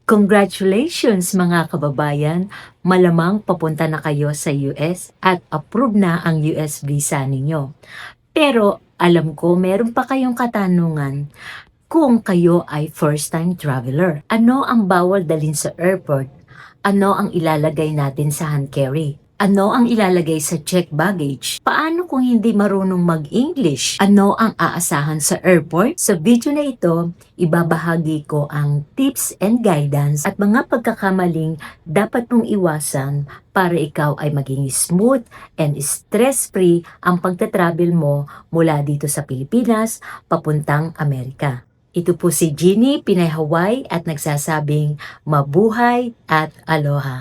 Congratulations mga kababayan! Malamang papunta na kayo sa US at approve na ang US visa ninyo. Pero alam ko meron pa kayong katanungan kung kayo ay first-time traveler. Ano ang bawal dalhin sa airport? Ano ang ilalagay natin sa hand carry? Ano ang ilalagay sa check baggage? Paano kung hindi marunong mag-English? Ano ang aasahan sa airport? Sa video na ito, ibabahagi ko ang tips and guidance at mga pagkakamaling dapat mong iwasan para ikaw ay maging smooth and stress-free ang pagta-travel mo mula dito sa Pilipinas papuntang Amerika. Ito po si Jeannie, Pinay Hawaii at nagsasabing mabuhay at aloha!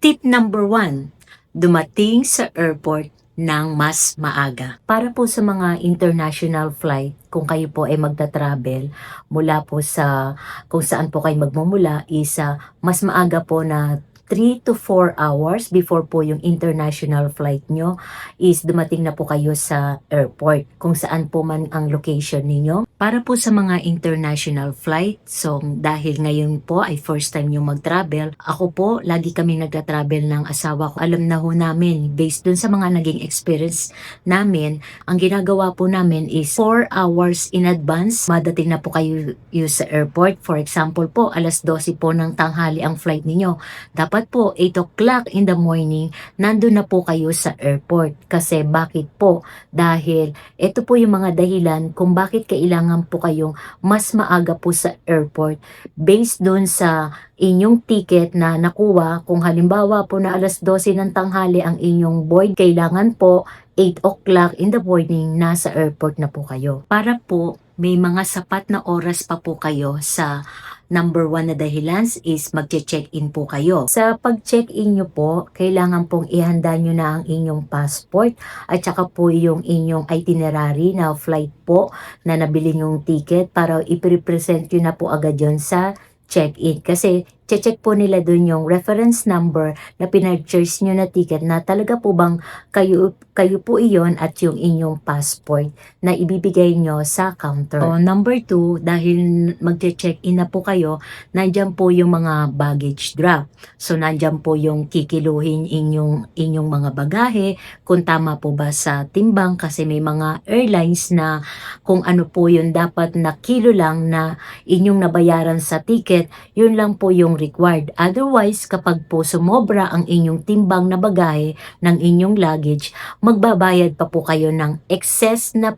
Tip number 1, dumating sa airport ng mas maaga. Para po sa mga international flight, kung kayo po ay magta-travel mula po sa kung saan po kayo magmumula is mas maaga po na 3 to 4 hours before po yung international flight nyo is dumating na po kayo sa airport kung saan po man ang location ninyo. Para po sa mga international flight, so dahil ngayon po ay first time nyo mag-travel, ako po, lagi kami nagta-travel ng asawa ko. Alam na ho namin, based dun sa mga naging experience namin, ang ginagawa po namin is 4 hours in advance, madating na po kayo sa airport. For example po, alas 12 po ng tanghali ang flight ninyo. Dapat po, 8 o'clock in the morning, nandun na po kayo sa airport. Kasi bakit po? Dahil ito po yung mga dahilan kung bakit kailangan po kayong mas maaga po sa airport based doon sa inyong ticket na nakuha. Kung halimbawa po na alas 12 ng tanghali ang inyong board, kailangan po 8 o'clock in the morning nasa airport na po kayo. Para po may mga sapat na oras pa po kayo sa number 1 na dahilan is magche-check-in po kayo. Sa pag-check-in nyo po, kailangan pong ihanda nyo na ang inyong passport at saka po yung inyong itinerary na flight po na nabili nyong ticket para i-present nyo na po agad yon sa check-in. Kasi check po nila dun yung reference number na pinurchase nyo na ticket na talaga po bang kayo po iyon at yung inyong passport na ibibigay nyo sa counter. So, number 2, dahil magche-check-in na po kayo, nandyan po yung mga baggage drop. So, nandyan po yung kikiluhin inyong mga bagahe, kung tama po ba sa timbang, kasi may mga airlines na kung ano po yun dapat na kilo lang na inyong nabayaran sa ticket, yun lang po yung required. Otherwise, kapag po sumobra ang inyong timbang na bagahe ng inyong luggage, magbabayad pa po kayo ng excess na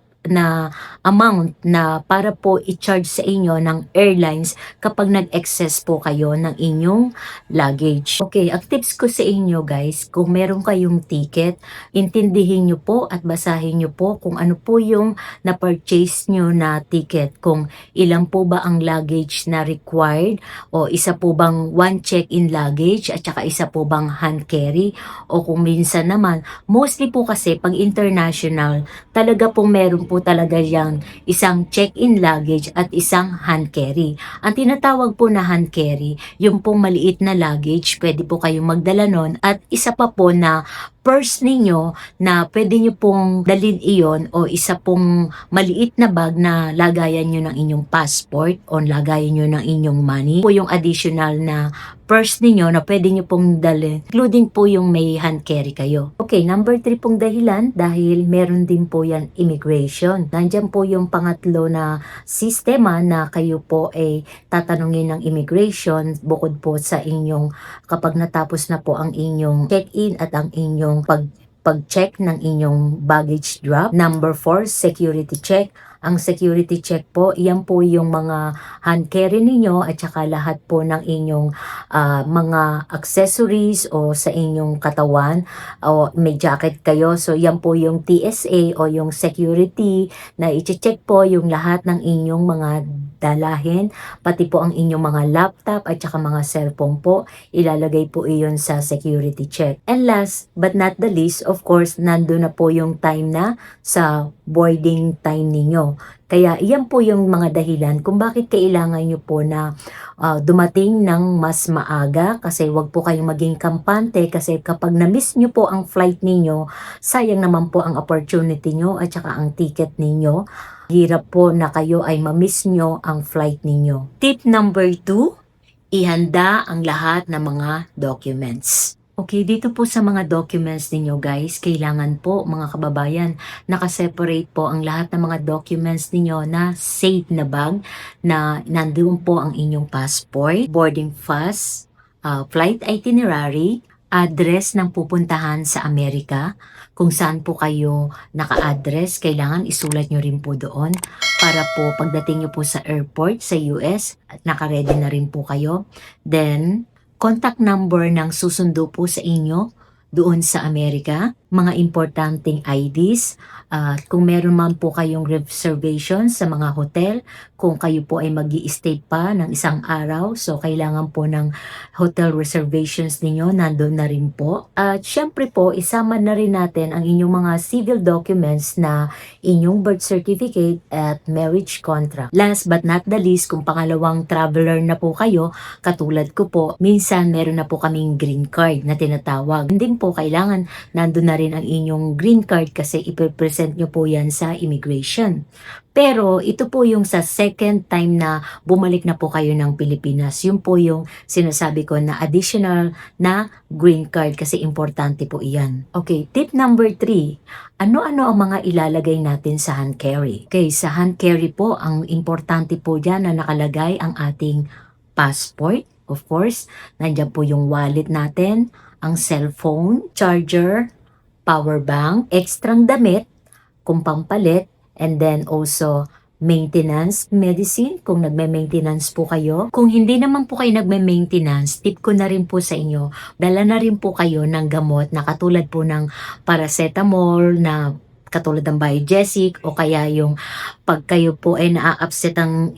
amount na para po i-charge sa inyo ng airlines kapag nag-excess po kayo ng inyong luggage. Okay, ang tips ko sa inyo guys, kung meron kayong ticket, intindihin nyo po at basahin nyo po kung ano po yung na-purchase nyo na ticket. Kung ilang po ba ang luggage na required o isa po bang one check-in luggage at saka isa po bang hand carry o kung minsan naman, mostly po kasi pag international, talaga pong meron po talaga yang isang check-in luggage at isang hand carry. Ang tinatawag po na hand carry, yung pong maliit na luggage, pwede po kayong magdala nun at isa pa po na purse ninyo na pwede nyo pong dalhin iyon o isa pong maliit na bag na lagayan nyo ng inyong passport o lagayan nyo ng inyong money. Po yung additional na purse ninyo na pwede nyo pong dalhin, including po yung may hand carry kayo. Okay, number 3 pong dahilan, dahil meron din po yan immigration. Nandyan po yung pangatlo na sistema na kayo po ay tatanungin ng immigration bukod po sa inyong kapag natapos na po ang inyong check-in at ang inyong pag-check ng inyong baggage drop. Number 4, security check. Ang security check po, iyan po yung mga hand carry ninyo at saka lahat po ng inyong mga accessories o sa inyong katawan o may jacket kayo. So, yan po yung TSA o yung security na i-check po yung lahat ng inyong mga dalahin, pati po ang inyong mga laptop at saka mga cellphone po, ilalagay po iyon sa security check. And last but not the least, of course, nando na po yung time na sa boarding time ninyo. nyo. Kaya iyan po yung mga dahilan kung bakit kailangan nyo po na dumating ng mas maaga, kasi wag po kayong maging kampante, kasi kapag na-miss nyo po ang flight ninyo, sayang naman po ang opportunity nyo at saka ang ticket ninyo. Hirap po na kayo ay ma-miss nyo ang flight ninyo. Tip number 2, ihanda ang lahat ng mga documents. Okay, dito po sa mga documents ninyo guys, kailangan po mga kababayan, nakaseparate po ang lahat ng mga documents ninyo na safe na bag, na nandoon po ang inyong passport, boarding pass, flight itinerary, address ng pupuntahan sa Amerika, kung saan po kayo naka-address, kailangan isulat nyo rin po doon para po pagdating nyo po sa airport sa US, naka-ready na rin po kayo. Then, contact number ng susundo po sa inyo doon sa Amerika, mga importanteng IDs, kung meron man po kayong reservation sa mga hotel, kung kayo po ay mag-i-stay pa ng isang araw, so kailangan po ng hotel reservations ninyo, nandun na rin po. At syempre po, isama na rin natin ang inyong mga civil documents na inyong birth certificate at marriage contract. Last but not the least, kung pangalawang traveler na po kayo, katulad ko po, minsan meron na po kaming green card na tinatawag. Hindi po kailangan nandun na rin ang inyong green card kasi ipipresent nyo po yan sa immigration. Pero ito po yung sa second time na bumalik na po kayo ng Pilipinas. Yun po yung sinasabi ko na additional na green card kasi importante po iyan. Okay, tip number 3. Ano-ano ang mga ilalagay natin sa hand carry? Okay, sa hand carry po, ang importante po dyan na nakalagay ang ating passport. Of course, nandyan po yung wallet natin, ang cellphone, charger, power bank, extrang damit, kung pampalit, and then also maintenance medicine kung nagme-maintenance po kayo. Kung hindi naman po kayo nagme-maintenance, tip ko na rin po sa inyo, dala na rin po kayo ng gamot na katulad po ng paracetamol, na katulad ng Biogesic, o kaya yung pag kayo po ay na-upset ang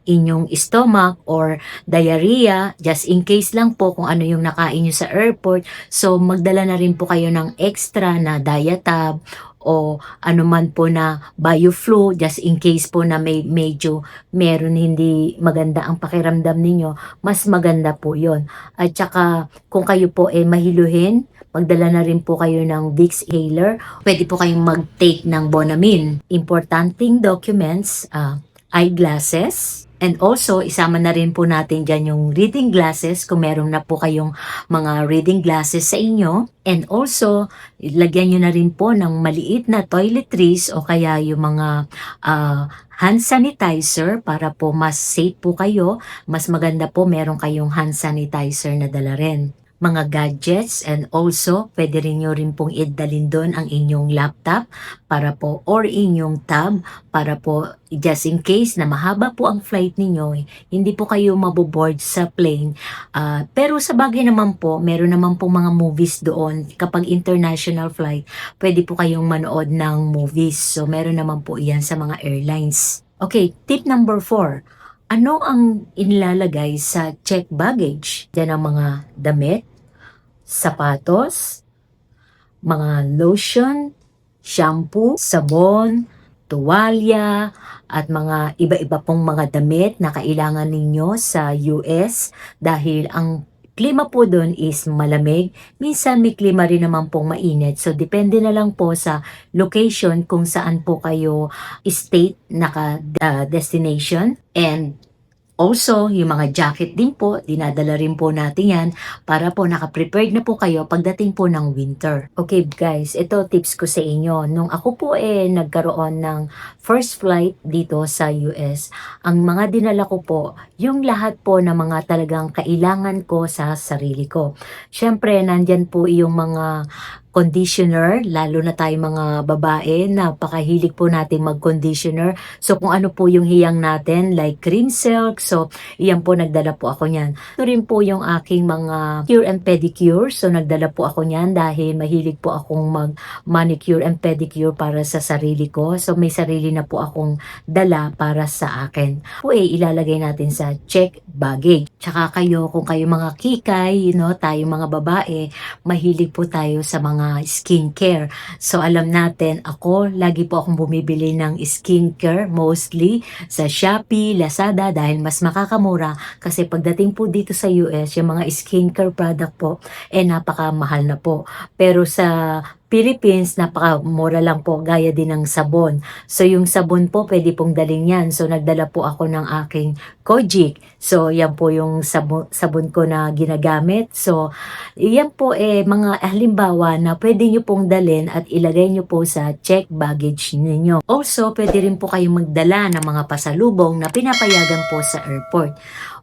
inyong stomach or diarrhea, just in case lang po kung ano yung nakain nyo sa airport, so magdala na rin po kayo ng extra na Diatab o ano man po na BioFlu, just in case po na medyo meron hindi maganda ang pakiramdam ninyo, mas maganda po yon. At saka kung kayo po ay mahiluhin, magdala na rin po kayo ng Vicks inhaler. Pwede po kayong mag-take ng Bonamine. Importanteng documents, eyeglasses, and also isama na rin po natin dyan yung reading glasses kung meron na po kayong mga reading glasses sa inyo. And also, lagyan nyo na rin po ng maliit na toiletries o kaya yung mga hand sanitizer para po mas safe po kayo. Mas maganda po meron kayong hand sanitizer na dala rin. Mga gadgets, and also pwede rin nyo rin pong idalin doon ang inyong laptop para po, or inyong tab para po just in case na mahaba po ang flight ninyo, hindi po kayo maboboard sa plane. Pero sa bagay naman po, meron naman po mga movies doon. Kapag international flight, pwede po kayong manood ng movies. So meron naman po iyan sa mga airlines. Okay, tip number 4. Ano ang inilalagay sa check baggage? Yan ang mga damit, sapatos, mga lotion, shampoo, sabon, tuwalya, at mga iba-iba pong mga damit na kailangan ninyo sa US dahil ang klima po doon is malamig. Minsan may klima rin naman pong mainit. So, depende na lang po sa location kung saan po kayo state naka-destination. And also, yung mga jacket din po, dinadala rin po natin yan para po naka-prepared na po kayo pagdating po ng winter. Okay guys, ito tips ko sa inyo. Nung ako po nagkaroon ng first flight dito sa US, ang mga dinala ko po, yung lahat po na mga talagang kailangan ko sa sarili ko. Siyempre, nandyan po yung mga conditioner, lalo na tayo mga babae, napakahilig po natin mag-conditioner. So, kung ano po yung hiyang natin, like cream silk, so, iyan po, nagdala po ako niyan. Ito rin po yung aking mga cure and pedicure, so, nagdala po ako niyan dahil mahilig po akong mag-manicure and pedicure para sa sarili ko. So, may sarili na po akong dala para sa akin. Po ilalagay natin sa check baggage. Tsaka kayo, kung kayo mga kikay, tayo mga babae, mahilig po tayo sa mga mga skincare. So alam natin, ako, lagi po akong bumibili ng skincare mostly sa Shopee, Lazada dahil mas makakamura kasi pagdating po dito sa US, yung mga skincare product po, napakamahal na po. Pero sa Philippines, napakamura lang po, gaya din ng sabon. So yung sabon po, pwede pong dalhin yan. So nagdala po ako ng aking Kojic. So yan po yung sabon ko na ginagamit. So yan po mga halimbawa na pwede nyo pong dalhin at ilagay nyo po sa check baggage ninyo. Also, pwede rin po kayong magdala ng mga pasalubong na pinapayagan po sa airport.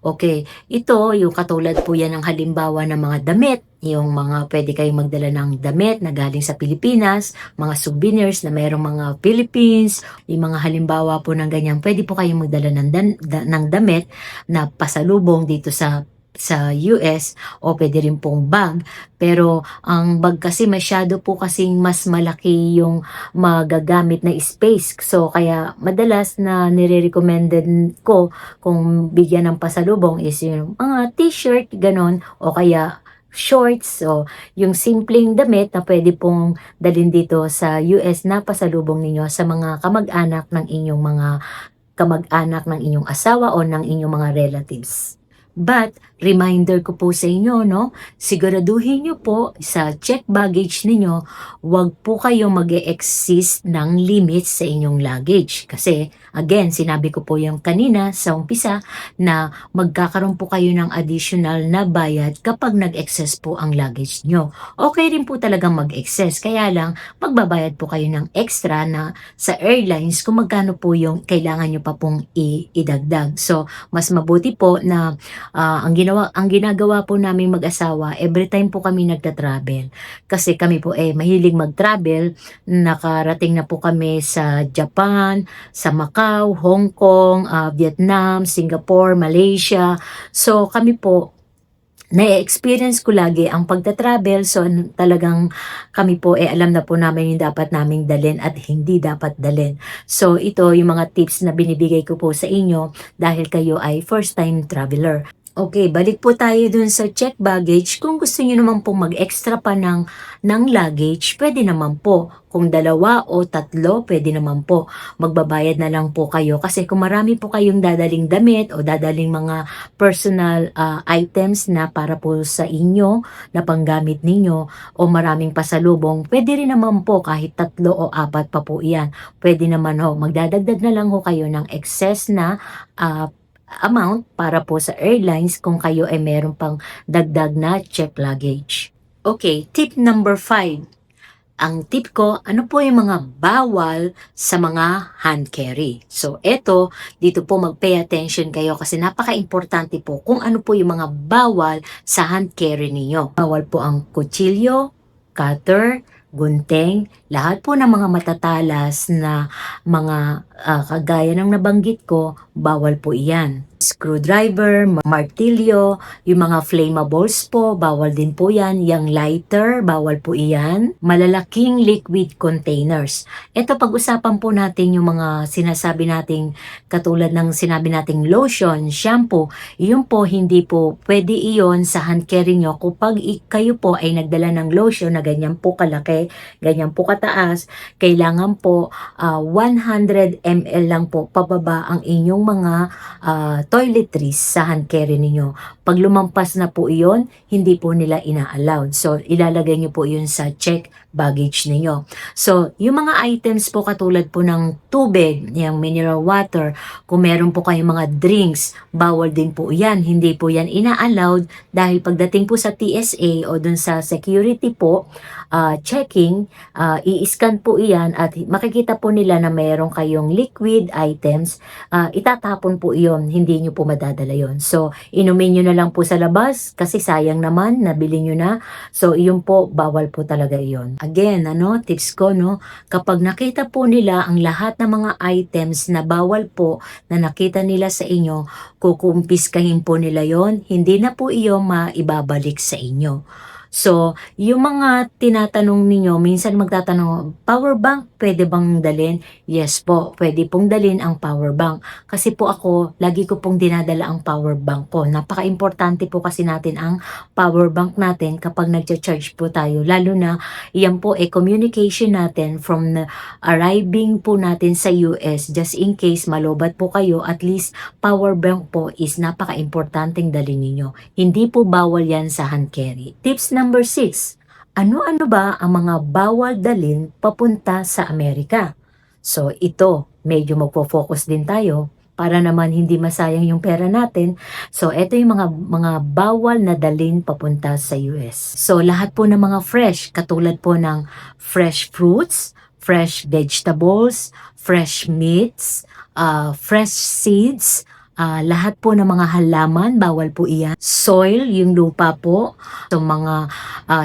Okay, ito yung katulad po yan ng halimbawa ng mga damit. Yung mga pwede kayong magdala ng damit na galing sa Pilipinas, mga souvenirs na mayroong mga Philippines, yung mga halimbawa po ng ganyan, pwede po kayong magdala ng damit na pasalubong dito sa US o pwede rin pong bag. Pero ang bag kasi masyado po kasing mas malaki yung magagamit na space. So kaya madalas na nire-recommended ko kung bigyan ng pasalubong is yung mga t-shirt, ganon, o kaya shorts, so yung simpleng damit na pwede pong dalhin dito sa US na pasalubong ninyo sa mga kamag-anak ng inyong asawa o ng inyong mga relatives. But, reminder ko po sa inyo, no? Siguraduhin nyo po sa check baggage ninyo, wag po kayo mag-e-exceed ng limits sa inyong luggage. Kasi, again, sinabi ko po yung kanina sa umpisa na magkakaroon po kayo ng additional na bayad kapag nag-excess po ang luggage nyo. Okay rin po talagang mag-excess, kaya lang, magbabayad po kayo ng extra na sa airlines kung magkano po yung kailangan nyo pa pong idagdag. So, mas mabuti po na ang ginagawa po naming mag-asawa, every time po kami nagta-travel. Kasi kami po mahilig mag-travel, nakarating na po kami sa Japan, sa Macau, Hong Kong, Vietnam, Singapore, Malaysia. So kami po, na-experience ko lagi ang pagta-travel, so talagang kami po alam na po namin yung dapat naming dalhin at hindi dapat dalhin. So ito yung mga tips na binibigay ko po sa inyo dahil kayo ay first time traveler. Okay, balik po tayo dun sa check baggage. Kung gusto niyo naman pong mag-extra pa ng luggage, pwede naman po. Kung 2 o 3, pwede naman po. Magbabayad na lang po kayo. Kasi kung marami po kayong dadaling damit o dadaling mga personal items na para po sa inyo, na panggamit ninyo, o maraming pasalubong, pwede rin naman po kahit 3 o 4 pa po iyan. Pwede naman ho, magdadagdag na lang ho kayo ng excess na amount para po sa airlines kung kayo ay meron pang dagdag na check luggage. Okay, tip number 5. Ang tip ko, ano po yung mga bawal sa mga hand carry? So, dito po mag-pay attention kayo kasi napaka-importante po kung ano po yung mga bawal sa hand carry ninyo. Bawal po ang kutsilyo, cutter, gunting, lahat po ng mga matatalas na mga kagaya ng nabanggit ko, bawal po iyan. Screwdriver, martilyo, yung mga flammables po, bawal din po yan. Yung lighter, bawal po iyan. Malalaking liquid containers. Ito, pag-usapan po natin yung mga sinasabi nating, katulad ng sinabi nating lotion, shampoo, yun po, hindi po pwede iyon sa hand carry nyo kapag kayo po ay nagdala ng lotion na ganyan po kalaki, ganyan po kataas, kailangan po 100 ml lang po pababa ang inyong mga toiletries sa hand carry ninyo. Pag lumampas na po iyon, hindi po nila ina-allowed. So, ilalagay nyo po yun sa check baggage ninyo. So, yung mga items po katulad po ng tubig, yung mineral water, kung meron po kayong mga drinks, bawal din po yan. Hindi po yan ina-allowed dahil pagdating po sa TSA o dun sa security po, checking, i-scan po iyan at makikita po nila na mayroon kayong liquid items, itatapon po iyon, hindi nyo po madadala yon. So, inumin nyo na lang po sa labas kasi sayang naman, nabili nyo na. So, iyon po, bawal po talaga iyon. Again, tips ko, kapag nakita po nila ang lahat ng mga items na bawal po na nakita nila sa inyo, kukumpiskahin po nila yon, hindi na po iyon maibabalik sa inyo. So, yung mga tinatanong ninyo, minsan magtatanong, power bank, pwede bang dalhin? Yes po, pwede pong dalhin ang power bank. Kasi po ako, lagi ko pong dinadala ang power bank ko. Napaka-importante po kasi natin ang power bank natin kapag nagcha-charge po tayo. Lalo na, yan po communication natin from arriving po natin sa US. Just in case malobat po kayo, at least power bank po is napaka-importanteng dalhin ninyo. Hindi po bawal yan sa hand carry. Tips number 6. Ano-ano ba ang mga bawal dalhin papunta sa Amerika? So ito, medyo magpo-focus din tayo para naman hindi masayang yung pera natin. So ito yung mga bawal na dalhin papunta sa US. So lahat po ng mga fresh, katulad po ng fresh fruits, fresh vegetables, fresh meats, fresh seeds, lahat po ng mga halaman, bawal po iyan. Soil, yung lupa po. So mga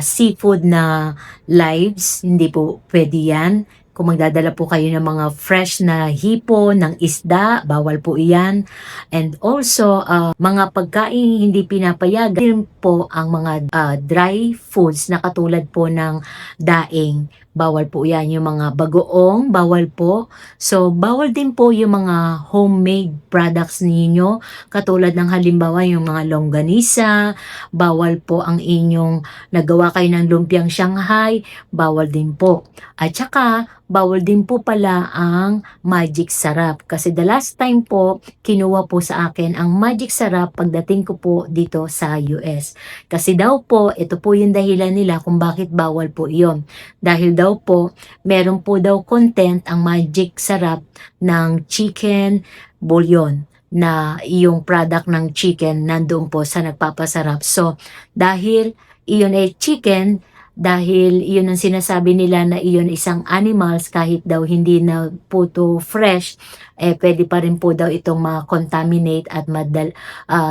seafood na lives, hindi po pwede yan. Kung magdadala po kayo ng mga fresh na hipo, ng isda, bawal po iyan. And also, mga pagkain hindi pinapayagan din po ang mga dry foods na katulad po ng daing. Bawal po yan. Yung mga bagoong, bawal po. So, bawal din po yung mga homemade products ninyo. Katulad ng halimbawa yung mga longganisa, bawal po ang inyong nagawa kayo ng lumpiang Shanghai, bawal din po. At saka, bawal din po pala ang magic sarap. Kasi the last time po, kinuha po sa akin ang magic sarap pagdating ko po dito sa US. Kasi daw po, ito po yung dahilan nila kung bakit bawal po iyon. Dahil daw po, meron po daw content ang magic sarap ng chicken bouillon na yung product ng chicken nandoon po sa nagpapasarap. So, dahil iyon ay chicken, dahil iyon ang sinasabi nila na iyon isang animals kahit daw hindi na po to fresh, pwede pa rin po daw itong ma-contaminate at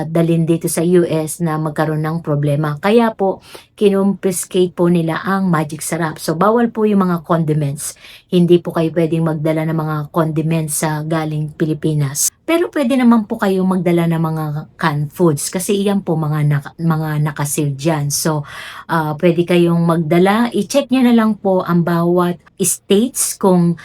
dalhin dito sa US na magkaroon ng problema. Kaya po, kinumpiskate po nila ang magic sarap. So, bawal po yung mga condiments. Hindi po kayo pwedeng magdala ng mga condiments sa galing Pilipinas. Pero pwede naman po kayong magdala ng mga canned foods kasi iyan po mga nakaseal dyan. So, pwede kayong magdala. I-check nyo na lang po ang bawat states kung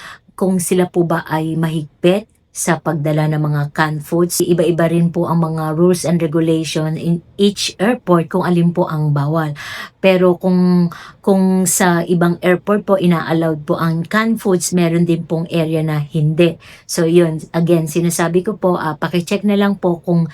sila po ba ay mahigpit sa pagdala ng mga canned foods. Iba-iba rin po ang mga rules and regulation in each airport kung alin po ang bawal. Pero kung sa ibang airport po ina-allowed po ang canned foods, meron din pong area na hindi. So yun, again, sinasabi ko po, paki-check na lang po kung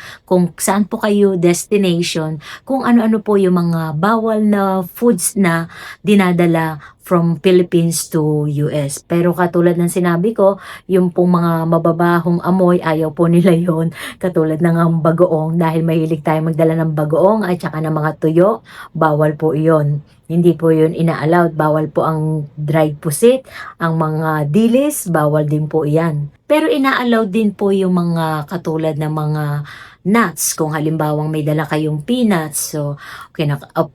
saan po kayo destination, kung ano-ano po yung mga bawal na foods na dinadala from Philippines to US. Pero katulad ng sinabi ko, yung pong mga mababahong amoy, ayaw po nila yon. Katulad ng bagoong, dahil mahilig tayo magdala ng bagoong at saka ng mga tuyo, bawal po yon. Hindi po yun ina-allowed. Bawal po ang dried pusit, ang mga dilis, bawal din po yan. Pero ina-allowed din po yung mga katulad ng mga nuts. Kung halimbawang may dala kayong peanuts, so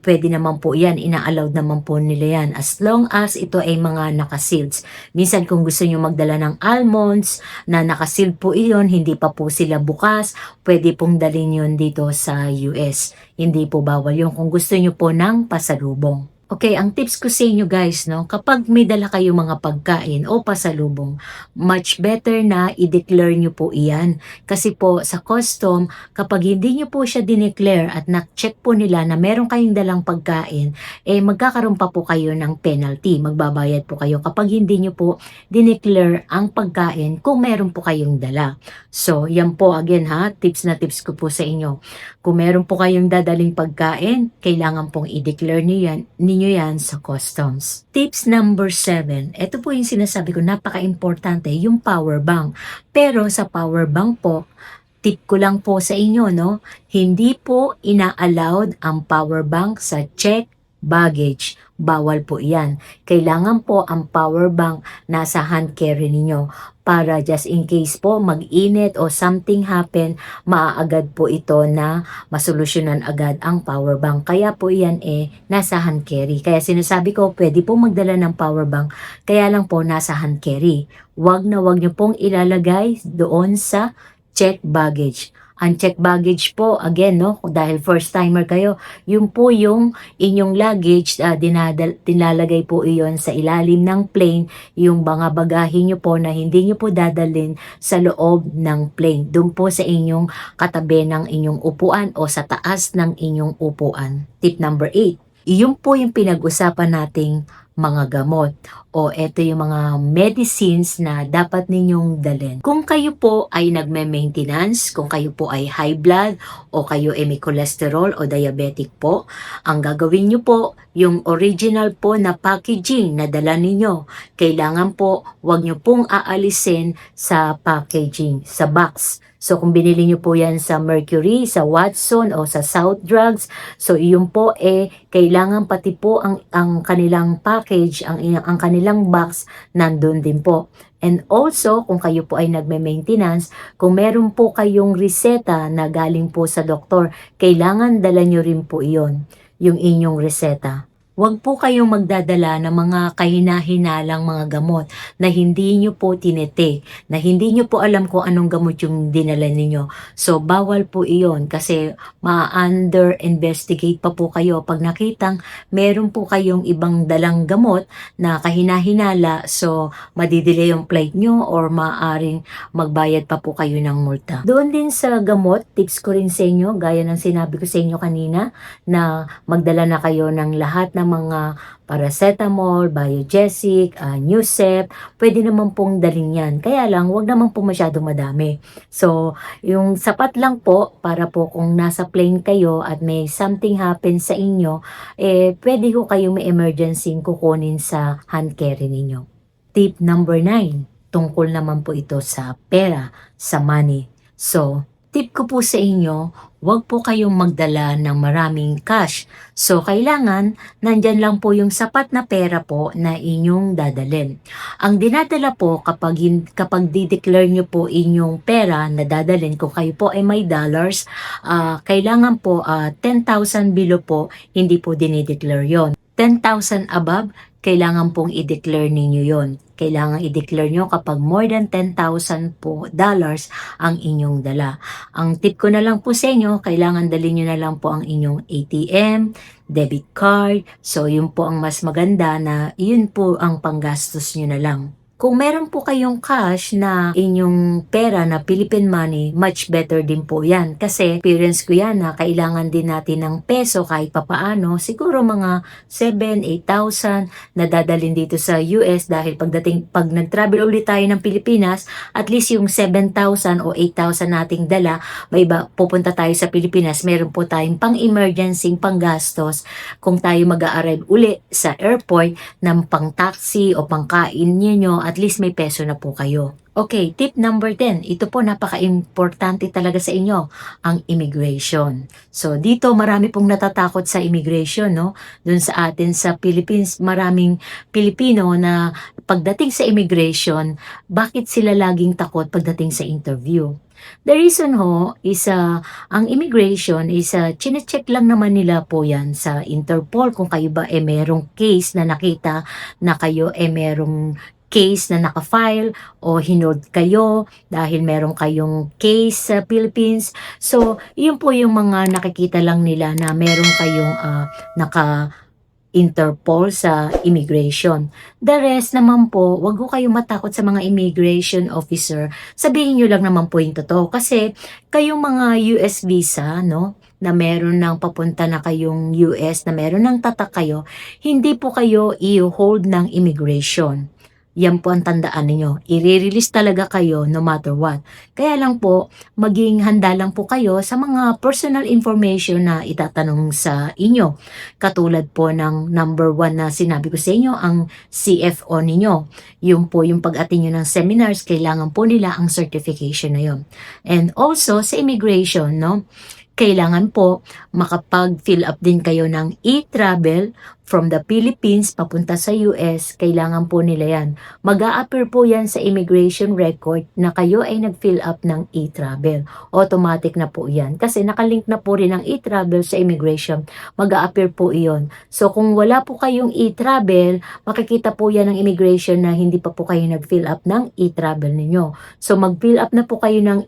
pwede naman po yan, ina-allowed naman po nila yan as long as ito ay mga nakasealed. Minsan kung gusto nyo magdala ng almonds na nakasealed po iyon, hindi pa po sila bukas, pwede pong dalhin yun dito sa US. Hindi po bawal yun kung gusto nyo po ng pasalubong. Okay, ang tips ko sa inyo guys, no, kapag may dala kayo mga pagkain o pasalubong, much better na i-declare nyo po iyan. Kasi po sa custom, kapag hindi nyo po siya dineclare at na-check po nila na meron kayong dalang pagkain, magkakaroon pa po kayo ng penalty. Magbabayad po kayo kapag hindi nyo po dineclare ang pagkain kung meron po kayong dala. So, yan po again ha, tips na tips ko po sa inyo. Kung meron po kayong dadaling pagkain, kailangan pong i-declare ninyo yan sa customs. Tips number 7. Ito po yung sinasabi ko, napaka-importante, yung power bank. Pero sa power bank po, tip ko lang po sa inyo, no? Hindi po ina-allowed ang power bank sa check baggage. Bawal po yan. Kailangan po ang power bank nasa hand carry ninyo para just in case po mag-init o something happen, maaagad po ito na masolusyonan agad ang power bank. Kaya po yan nasa hand carry. Kaya sinasabi ko, pwede po magdala ng power bank, kaya lang po nasa hand carry. Wag na wag nyo pong ilalagay doon sa check baggage. Unchecked baggage po, again, no, dahil first timer kayo, yun po yung inyong luggage, dinalagay po iyon sa ilalim ng plane, yung mga bagahe nyo po na hindi nyo po dadalhin sa loob ng plane. Doon po sa inyong katabi ng inyong upuan o sa taas ng inyong upuan. Tip number 8. Iyon po yung pinag-usapan nating mga gamot o eto yung mga medicines na dapat ninyong dalhin. Kung kayo po ay nagme-maintenance, kung kayo po ay high blood o kayo ay may cholesterol o diabetic po, ang gagawin nyo po, yung original po na packaging na dala ninyo, kailangan po wag nyo pong aalisin sa packaging, sa box. So kung binili nyo po yan sa Mercury, sa Watson o sa South Drugs, so iyon po kailangan pati po ang kanilang package, ang kanilang box nandun din po. And also, kung kayo po ay nagme-maintenance, kung meron po kayong reseta na galing po sa doktor, kailangan dala nyo rin po iyon, yung inyong reseta. Huwag po kayong magdadala ng mga kahina-hinalang mga gamot na hindi nyo po tinetake, na hindi nyo po alam kung anong gamot yung dinala ninyo. So, bawal po iyon kasi ma-under-investigate pa po kayo pag nakitang meron po kayong ibang dalang gamot na kahina-hinala, so madidelay yung flight nyo or maaring magbayad pa po kayo ng multa. Doon din sa gamot, tips ko rin sa inyo, gaya ng sinabi ko sa inyo kanina, na magdala na kayo ng lahat ng mga paracetamol, biogesic, Nusep, pwede naman pong dalhin yan. Kaya lang, wag naman po masyadong madami. So, yung sapat lang po para po kung nasa plane kayo at may something happen sa inyo, pwede ko kayong may emergency kukunin sa hand carry ninyo. Tip number 9, tungkol naman po ito sa pera, sa money. So, tip ko po sa inyo, huwag po kayong magdala ng maraming cash. So, kailangan, nandyan lang po yung sapat na pera po na inyong dadalhin. Ang dinadala po kapag di-declare nyo po inyong pera na dadalhin, kung kayo po ay may dollars, kailangan po 10,000 below po, hindi po dinideclare yon. 10,000 above, kailangan pong i-declare ninyo yon. Kailangan i-declare nyo kapag more than 10,000 po dollars ang inyong dala. Ang tip ko na lang po sa inyo, kailangan dalhin nyo na lang po ang inyong ATM, debit card. So, yun po ang mas maganda na yun po ang panggastos nyo na lang. Kung meron po kayong cash na inyong pera na Philippine money, much better din po yan. Kasi experience ko yan na kailangan din natin ng peso kahit papaano. Siguro mga 7,000, 8,000 na dadalhin dito sa US dahil pag nag-travel ulit tayo ng Pilipinas, at least yung 7,000 o 8,000 nating dala, may iba, pupunta tayo sa Pilipinas, meron po tayong pang-emergency, pang-gastos kung tayo mag-a-arrive uli sa airport ng pang-taxi o pang-kain niyo, at least may peso na po kayo. Okay, tip number 10. Ito po napaka-importante talaga sa inyo, ang immigration. So dito marami pong natatakot sa immigration, no? Doon sa atin sa Philippines, maraming Pilipino na pagdating sa immigration, bakit sila laging takot pagdating sa interview? The reason ho is ang immigration is chine-check lang naman nila po yan sa Interpol kung kayo ba merong case na nakita na kayo merong case na nakafile o hinold kayo dahil meron kayong case sa Philippines. So, yun po yung mga nakikita lang nila na meron kayong Interpol sa immigration. The rest naman po, wag ko kayong matakot sa mga immigration officer. Sabihin nyo lang naman po yung totoo. Kasi kayong mga US visa, no, na meron ng papunta na kayong US, na meron ng tatak kayo, hindi po kayo i-hold ng immigration. Yan po ang tandaan ninyo. I-release talaga kayo no matter what. Kaya lang po, maging handa lang po kayo sa mga personal information na itatanong sa inyo. Katulad po ng number 1 na sinabi ko sa inyo, ang CFO ninyo. Yung po yung pag-attend nyo ng seminars, kailangan po nila ang certification na yun. And also sa immigration, no? Kailangan po makapag-fill up din kayo ng e-travel from the Philippines papunta sa US, kailangan po nila yan. Mag-a-appear po yan sa immigration record na kayo ay nag-fill up ng e-travel. Automatic na po yan. Kasi nakalink na po rin ang e-travel sa immigration. Mag-a-appear po iyon. So kung wala po kayong e-travel, makikita po yan ng immigration na hindi pa po kayo nag-fill up ng e-travel ninyo. So mag-fill up na po kayo ng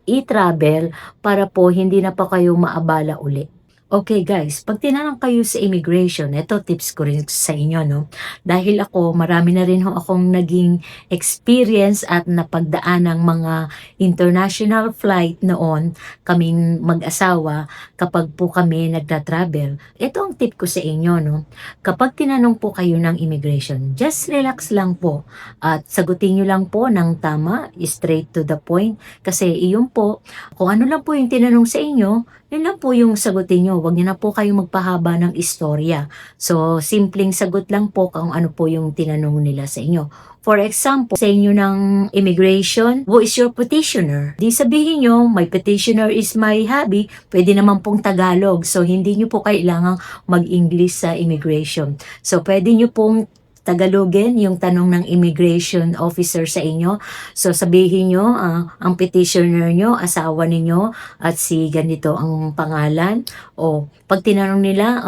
e-travel para po hindi na pa kayo maabala uli. Okay guys, pag tinanong kayo sa immigration, ito tips ko rin sa inyo, no? Dahil ako, marami na rin akong naging experience at napagdaan ng mga international flight noon, kaming mag-asawa, kapag po kami nagta-travel. Ito ang tip ko sa inyo, no? Kapag tinanong po kayo ng immigration, just relax lang po at sagutin nyo lang po ng tama, straight to the point, kasi iyon po, kung ano lang po yung tinanong sa inyo, yun lang po yung sagutin nyo. Huwag nyo na po kayong magpahaba ng istorya. So, simpleng sagot lang po kung ano po yung tinanong nila sa inyo. For example, sa inyo ng immigration, who is your petitioner? Di sabihin nyo, my petitioner is my hubby. Pwede naman pong Tagalog. So, hindi nyo po kailangang mag-English sa immigration. So, pwede nyo pong Tagalogin yung tanong ng immigration officer sa inyo. So sabihin nyo, ang petitioner nyo, asawa ninyo, at si ganito ang pangalan. O pag tinanong nila,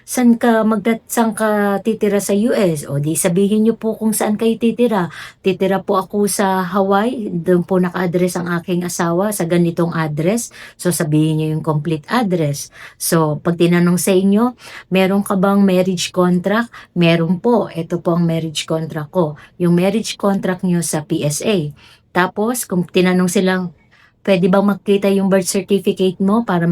saan ka titira sa US? O di sabihin nyo po kung saan kayo titira. Titira po ako sa Hawaii, doon po naka-address ang aking asawa sa ganitong address. So sabihin nyo yung complete address. So pag tinanong sa inyo, meron ka bang marriage contract? Meron po. Ito po ang marriage contract ko. Yung marriage contract nyo sa PSA. Tapos, kung tinanong silang, pwede bang makita yung birth certificate mo para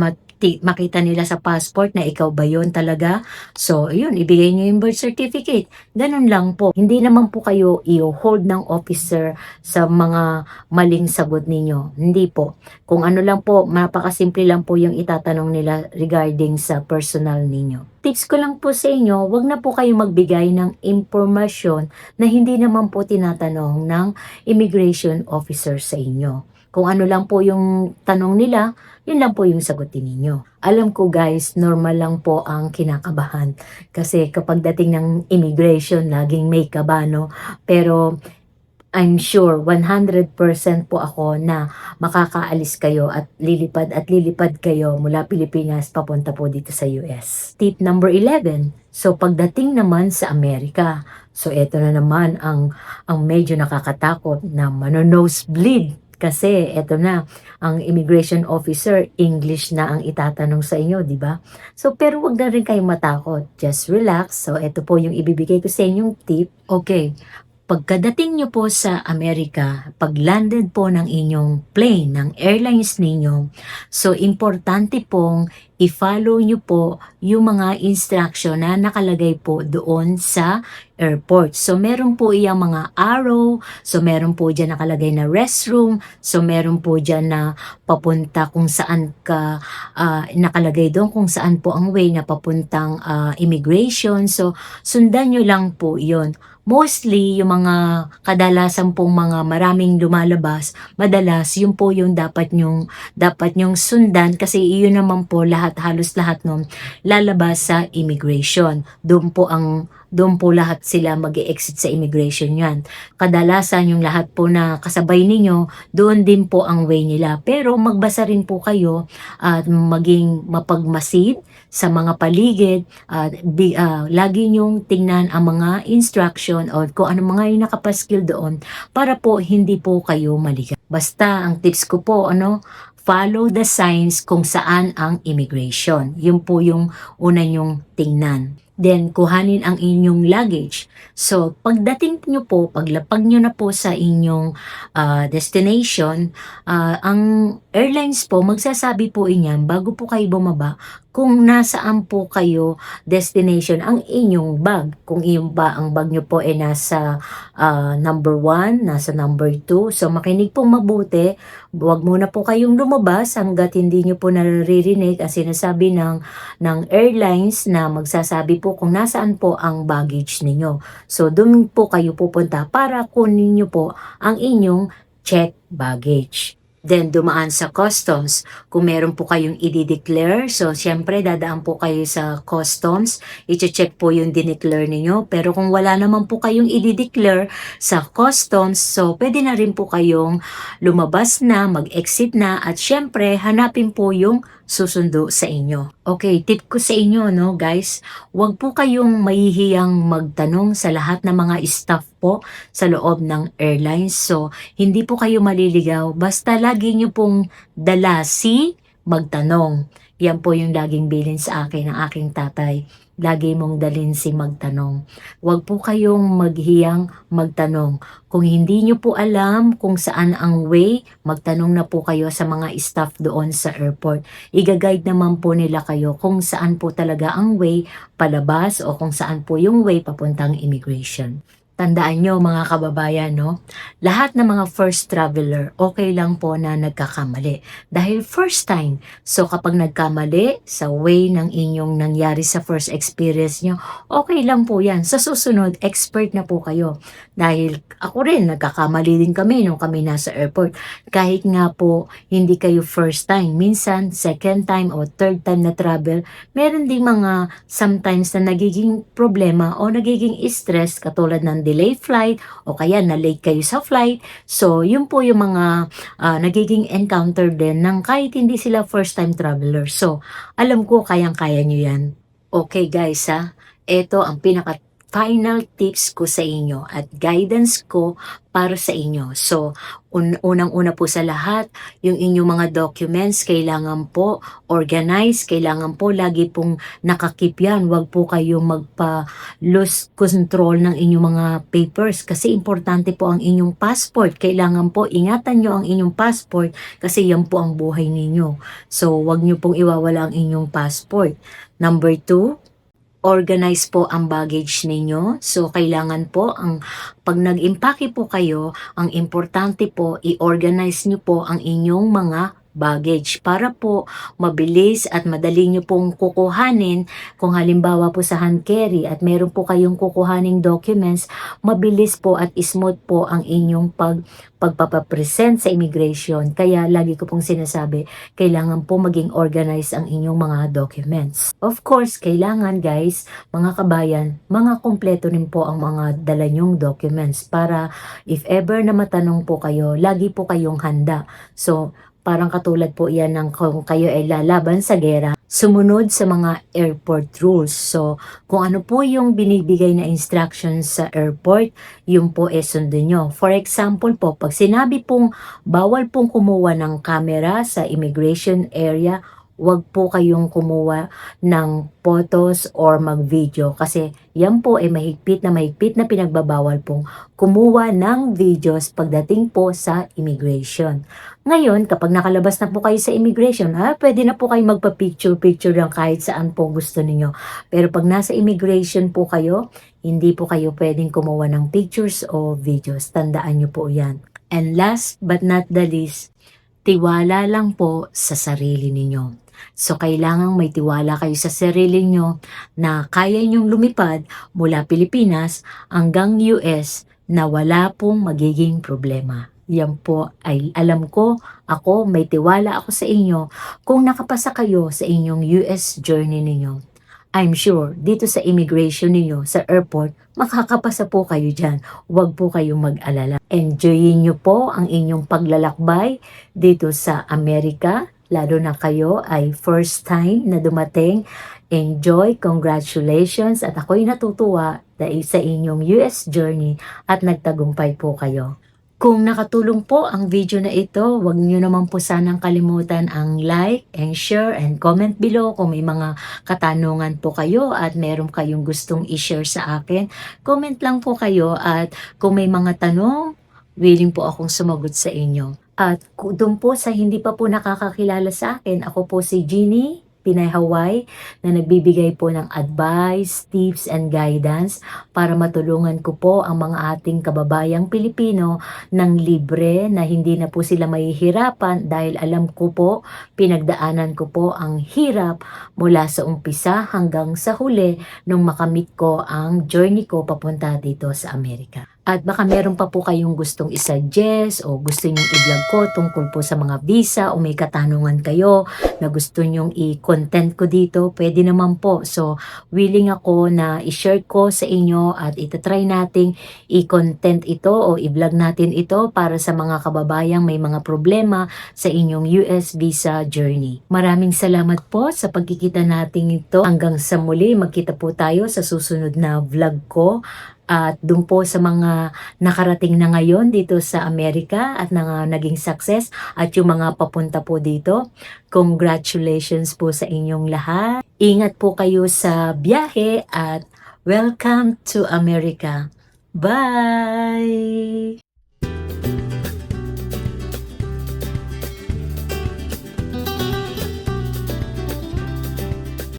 makita nila sa passport na ikaw ba yun talaga? So, yun, ibigay nyo yung birth certificate. Ganun lang po. Hindi naman po kayo i-hold ng officer sa mga maling sagot ninyo. Hindi po. Kung ano lang po, napakasimple lang po yung itatanong nila regarding sa personal ninyo. Tips ko lang po sa inyo, wag na po kayo magbigay ng impormasyon na hindi naman po tinatanong ng immigration officer sa inyo. Kung ano lang po yung tanong nila, yun lang po yung sagutin ninyo. Alam ko guys, normal lang po ang kinakabahan. Kasi kapag dating ng immigration, laging may kaba, no? Pero I'm sure 100% po ako na makakaalis kayo at lilipad kayo mula Pilipinas papunta po dito sa US. Tip number 11. So pagdating naman sa Amerika, so eto na naman ang medyo nakakatakot na mano-nosebleed. Kasi eto na, ang immigration officer, English na ang itatanong sa inyo, di ba? So pero wag na rin kayong matakot. Just relax. So eto po yung ibibigay ko sa inyong tip. Okay. Pagkadating nyo po sa Amerika, pag landed po ng inyong plane, ng airlines ninyo, so importante pong i-follow nyo po yung mga instruction na nakalagay po doon sa airport. So meron po iyang mga arrow, so meron po dyan nakalagay na restroom, so meron po dyan na papunta kung saan ka, nakalagay doon kung saan po ang way na papuntang immigration. So sundan nyo lang po yon. Mostly, yung mga kadalasan pong mga maraming lumalabas, madalas, yun po yung dapat nyong sundan kasi iyon naman po halos lahat nun lalabas sa immigration. Doon po lahat sila mag-exit sa immigration yan. Kadalasan yung lahat po na kasabay ninyo, doon din po ang way nila. Pero magbasa rin po kayo at maging mapagmasid sa mga paligid at lagi nyong tingnan ang mga instruction o kung ano mga yung nakapaskil doon para po hindi po kayo maligaw. Basta ang tips ko po, follow the signs kung saan ang immigration. Yun po yung una nyong tingnan. Then, kuhanin ang inyong luggage. So, pagdating nyo po, paglapag nyo na po sa inyong destination, ang airlines po, magsasabi po inyan, bago po kayo bumaba, kung nasaan po kayo destination ang inyong bag. Kung ang bag nyo po ay nasa number 1, nasa number 2. So, makinig pong mabuti. Huwag muna po kayong lumabas hanggat hindi nyo po naririnig ang sinasabi ng airlines na magsasabi po kung nasaan po ang baggage ninyo. So, doon po kayo pupunta para kunin nyo po ang inyong checked baggage. Then dumaan sa customs. Kung meron po kayong i-declare, so siyempre dadaan po kayo sa customs, i-check po yung dineclare ninyo. Pero kung wala naman po kayong i-declare sa customs, so pwede na rin po kayong lumabas na, mag-exit na, at siyempre hanapin po yung susundo sa inyo. Okay, tip ko sa inyo, no guys, huwag po kayong mahihiyang magtanong sa lahat ng mga staff po sa loob ng airlines. So, hindi po kayo maliligaw, basta lagi nyo pong dala si magtanong. Yan po yung laging bilin sa akin ng aking tatay. Lagi mong dalin si magtanong. Huwag po kayong maghiyang magtanong. Kung hindi nyo po alam kung saan ang way, magtanong na po kayo sa mga staff doon sa airport. Iga-guide naman po nila kayo kung saan po talaga ang way palabas o kung saan po yung way papuntang immigration. Tandaan nyo mga kababayan, no? Lahat ng mga first traveler, okay lang po na nagkakamali. Dahil first time. So kapag nagkamali sa way ng inyong nangyari sa first experience nyo, okay lang po yan. Sa susunod, expert na po kayo. Dahil ako rin, nagkakamali din kami nung kami nasa airport. Kahit nga po, hindi kayo first time. Minsan, second time o third time na travel, meron ding mga sometimes na nagiging problema o nagiging stress katulad ng delay flight o kaya na late kayo sa flight. So, yun po yung mga nagiging encounter din ng kahit hindi sila first time traveler. So, alam ko kayang-kaya nyo yan. Okay guys ha, ito ang pinaka final tips ko sa inyo at guidance ko para sa inyo. So, unang-una po sa lahat, yung inyong mga documents, kailangan po organize, kailangan po lagi pong nakakip yan. Huwag po kayong magpa-lose control ng inyong mga papers kasi importante po ang inyong passport. Kailangan po ingatan nyo ang inyong passport kasi yan po ang buhay ninyo. So, huwag nyo pong iwawala ang inyong passport. Number 2, organize po ang baggage ninyo. So, kailangan po, pag nag-impake po kayo, ang importante po, i-organize nyo po ang inyong mga baggage para po mabilis at madali nyo pong kukuhanin. Kung halimbawa po sa hand carry at meron po kayong kukuhaning documents, mabilis po at smooth po ang inyong pagpapapresent sa immigration. Kaya lagi ko pong sinasabi, kailangan po maging organized ang inyong mga documents. Of course, kailangan guys, mga kabayan, mga kompleto rin po ang mga dala nyong documents para if ever na matanong po kayo, lagi po kayong handa. So, parang katulad po yan ng kung kayo ay lalaban sa gera, sumunod sa mga airport rules. So, kung ano po yung binibigay na instructions sa airport, yung po sundin nyo. For example po, pag sinabi pong bawal pong kumuha ng camera sa immigration area, wag po kayong kumuha ng photos or mag-video kasi yan po ay mahigpit na pinagbabawal pong kumuha ng videos pagdating po sa immigration. Ngayon, kapag nakalabas na po kayo sa immigration, pwede na po kayo magpa-picture lang kahit saan po gusto ninyo. Pero pag nasa immigration po kayo, hindi po kayo pwedeng kumuha ng pictures o videos. Tandaan nyo po yan. And last but not the least, tiwala lang po sa sarili ninyo. So, kailangang may tiwala kayo sa sarili nyo na kaya nyong lumipad mula Pilipinas hanggang US na wala pong magiging problema. Yan po ay alam ko, ako may tiwala ako sa inyo kung nakapasa kayo sa inyong US journey ninyo. I'm sure dito sa immigration ninyo sa airport, makakapasa po kayo dyan. Huwag po kayong mag-alala. Enjoyin nyo po ang inyong paglalakbay dito sa Amerika. Lalo na kayo ay first time na dumating. Enjoy, congratulations, at ako'y natutuwa dahil sa inyong US journey at nagtagumpay po kayo. Kung nakatulong po ang video na ito, huwag niyo naman po sanang kalimutan ang like and share and comment below kung may mga katanungan po kayo at meron kayong gustong i-share sa akin. Comment lang po kayo at kung may mga tanong, willing po akong sumagot sa inyo. At doon po sa hindi pa po nakakakilala sa akin, ako po si Jeannie Pinay Hawaii na nagbibigay po ng advice, tips, and guidance para matulungan ko po ang mga ating kababayang Pilipino ng libre na hindi na po sila mahihirapan dahil alam ko po, pinagdaanan ko po ang hirap mula sa umpisa hanggang sa huli nung makamit ko ang journey ko papunta dito sa Amerika. At baka meron pa po kayong gustong i-suggest o gusto nyong i-vlog ko tungkol po sa mga visa o may katanungan kayo na gusto nyong i-content ko dito, pwede naman po. So, willing ako na i-share ko sa inyo at itatry nating i-content ito o i-vlog natin ito para sa mga kababayang may mga problema sa inyong US visa journey. Maraming salamat po sa pagkikita natin ito. Hanggang sa muli, magkita po tayo sa susunod na vlog ko. At doon po sa mga nakarating na ngayon dito sa Amerika at naging success at yung mga papunta po dito, congratulations po sa inyong lahat. Ingat po kayo sa biyahe at welcome to America. Bye!